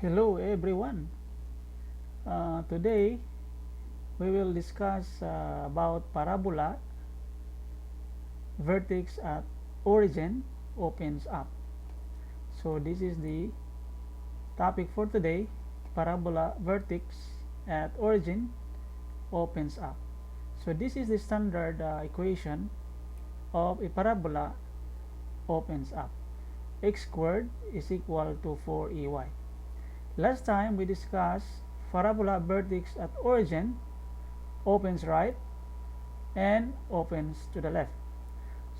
Hello everyone. Today we will discuss about parabola, vertex at origin opens up. So this is the topic for today. Parabola vertex at origin opens up. So this is the standard equation of a parabola opens up. X squared is equal to 4ay. Last time we discussed parabola vertex at origin opens right and opens to the left.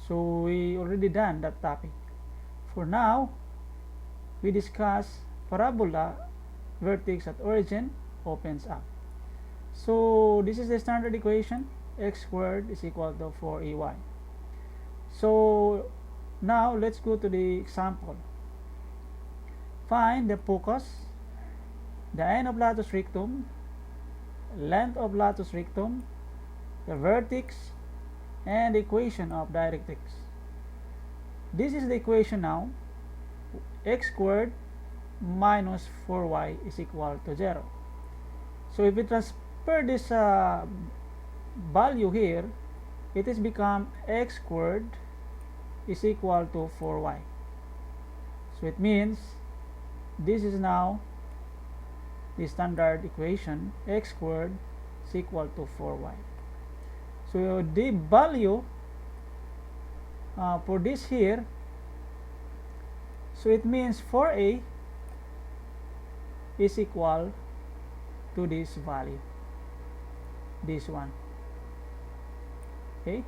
So we already done that topic. For now, we discuss parabola vertex at origin opens up. So this is the standard equation. X squared is equal to 4ay. So now let's go to the example. Find the focus, the end of latus rectum, length of latus rectum, the vertex, and the equation of directrix. This is the equation now. X squared minus 4y is equal to 0. So if we transfer this value here, it has become x squared is equal to 4y. So it means this is now the standard equation. X squared is equal to 4y. So the value for this here, so it means 4a is equal to this value, this one, okay,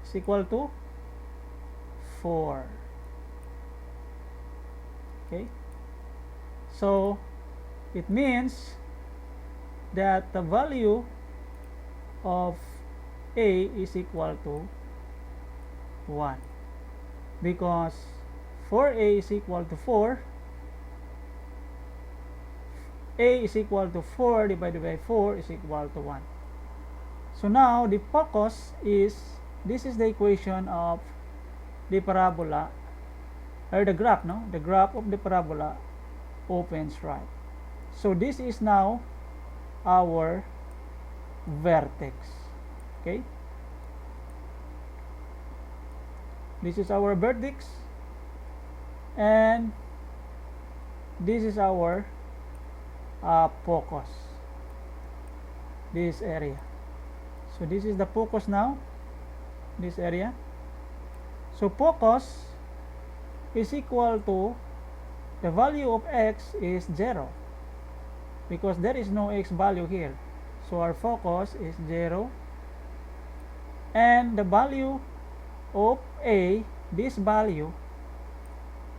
is equal to 4. Okay, so it means that the value of a is equal to 1, because 4a is equal to 4. A is equal to 4 divided by 4 is equal to 1. So now the focus is, this is the equation of the parabola, or the graph, no? The graph of the parabola opens right. So this is now our vertex. Okay? This is our vertex, and this is our focus, this area. So this is the focus now, this area. So focus is equal to, the value of x is 0 because there is no x value here. So our focus is 0, and the value of a, this value,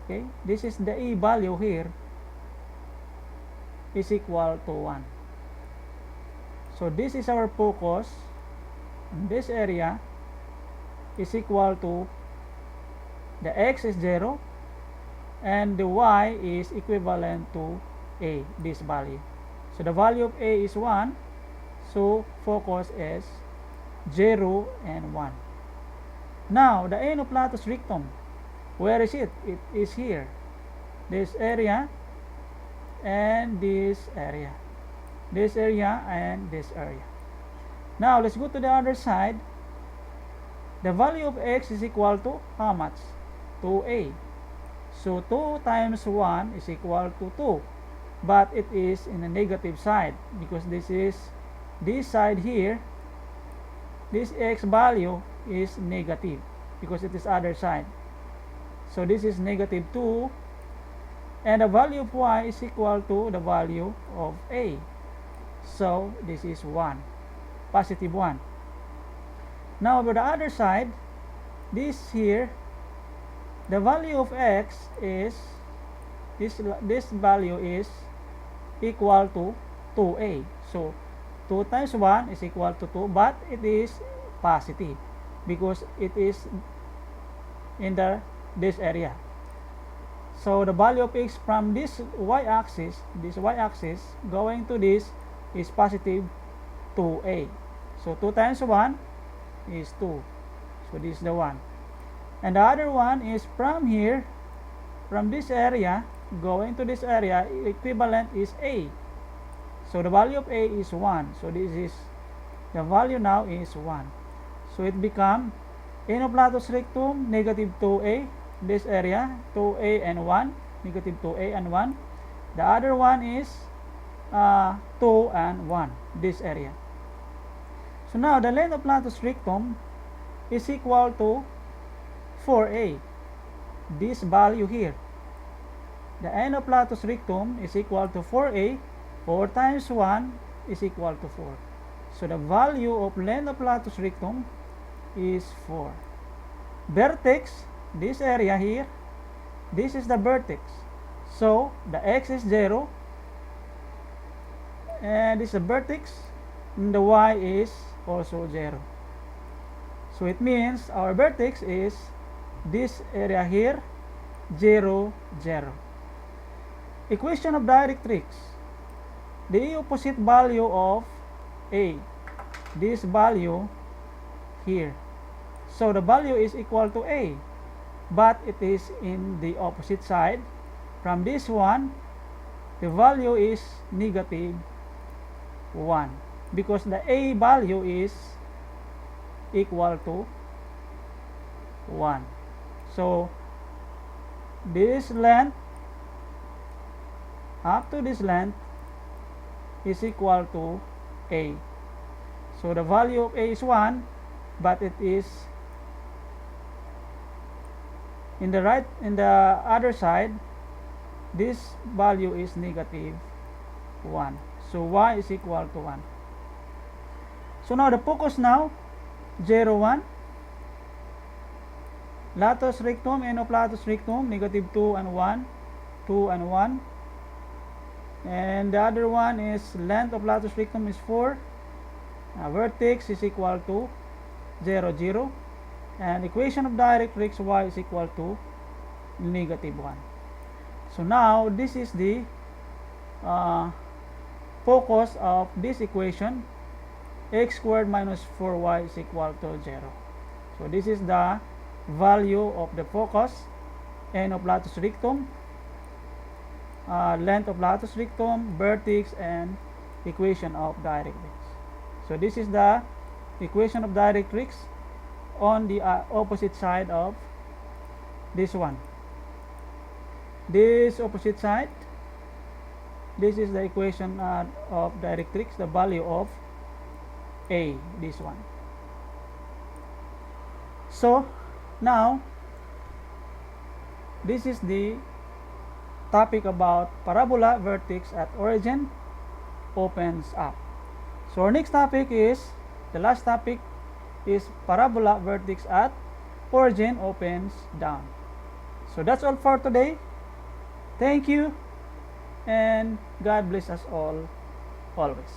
okay, this is the e value here, is equal to 1. So this is our focus, and this area is equal to, the x is 0 and the y is equivalent to a, this value. So the value of a is 1, so focus is 0 and 1. Now the end of latus rectum, where is it? It is here, this area and this area, this area and this area. Now let's go to the other side. The value of x is equal to how much? 2a. So 2 times 1 is equal to 2, but it is in the negative side because this is this side here. This x value is negative because it is other side. So this is negative 2, and the value of y is equal to the value of a. So this is 1, positive 1. Now over the other side, this here, the value of x is, this value is equal to 2a. So 2 times 1 is equal to 2, but it is positive because it is in this area. So the value of x from this y-axis going to this is positive 2a. So 2 times 1 is 2. So this is the one. And the other one is from here, from this area, going to this area, equivalent is A. So the value of A is 1. So this is, the value now is 1. So it become n of latus rectum, negative 2A, this area, 2A and 1, negative 2A and 1. The other one is 2 and 1, this area. So now the length of latus rectum is equal to 4A, this value here. The n of latus rectum is equal to 4A, 4 times 1 is equal to 4. So the value of length of latus rectum is 4. Vertex, this area here, this is the vertex. So the x is 0, and this is the vertex, and the y is also 0. So it means our vertex is this area here, 0, 0. Equation of directrix. The opposite value of A, this value here. So the value is equal to A, but it is in the opposite side. From this one, the value is negative 1, because the A value is equal to 1. So this length up to this length is equal to A. So the value of A is 1, but it is in the other side, this value is negative 1. So y is equal to 1. So now the focus now, 0, 1. Latus rectum, n of latus rectum, negative 2 and 1, 2 and 1. And the other one is length of latus rectum is 4. Vertex is equal to 0, 0. And equation of directrix, y is equal to negative 1. So now this is the focus of this equation, x squared minus 4y is equal to 0. So this is the value of the focus, n of latus rectum, length of latus rectum, vertex, and equation of directrix. So this is the equation of directrix on the opposite side of this one. This opposite side, this is the equation of directrix, the value of A, this one. So now this is the topic about parabola vertex at origin opens up. So our next topic is, the last topic is parabola vertex at origin opens down. So that's all for today. Thank you, and God bless us all always.